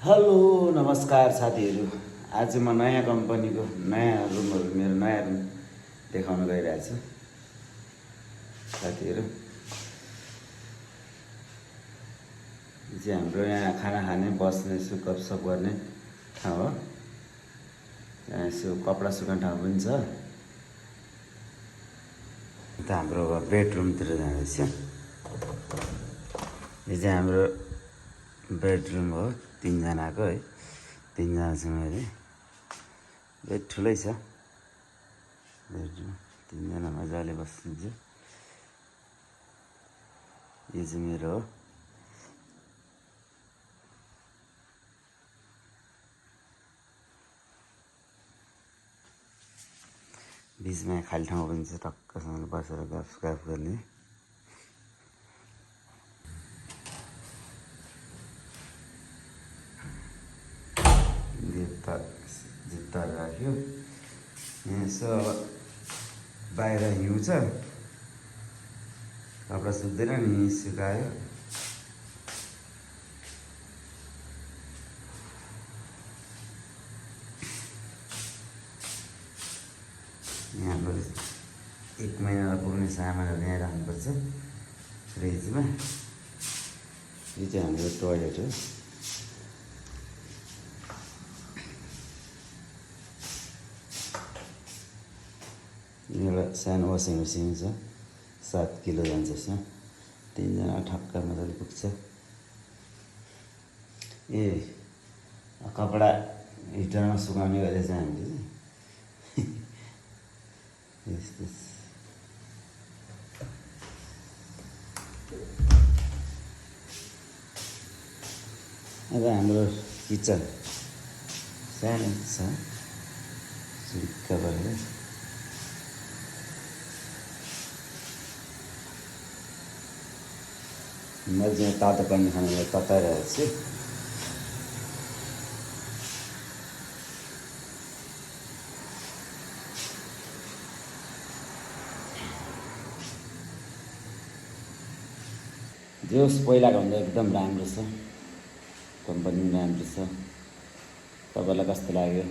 Hello नमस्कार साथीहरू। आज म नयाँ कम्पनीको नयाँ रुमहरू मेरो नयाँ रुम देखाउन गइरहेको छु साथीहरू। यो चाहिँ हाम्रो यहाँ खाना खाने बस्ने यसो गफसफ गर्ने ठाउँ हो। यहाँ यसो कपडा सुकाउने ठाउँ पनि छ। त हाम्रो बेडरुमतिर जाँदैछ। यो चाहिँ हाम्रो बेडरुम हो, तीनजनाको है। तीनजनासँग अहिले बेड ठुलै छ। बेडरुम तीनजना मजाले बस्नुहुन्छ। यो चाहिँ मेरो हो। बिचमा खाली ठाउँ पनि छ, टक्कसँग बसेर गफ गर्ने। जुत्ताहरू राख्यो यहाँ। यसो अब बाहिर हिउँ छ, कपडा सुक्दैन नि, सुकायो। यहाँ अब 1 महिनामा पुग्ने सामानहरू यहाँ राख्नुपर्छ फ्रिजमा। यो चाहिँ हाम्रो टोयलेट हो। एउटा सानो वासिङ मेसिन छ, 7 किलो जान्छ यसमा। 3जना ठक्क मजाले पुग्छ। ए कपडा हिटरमा सुकाउने गरेर चाहिँ हामीले यस्तो। अब हाम्रो किचन सानो छ, सुक्क गरेर। म चाहिँ तातो पानी खानालाई तताइरहेको छु। जोस् पहिलाको भन्दा एकदम राम्रो छ, कम्पनी पनि राम्रो छ। तपाईँलाई कस्तो लाग्यो?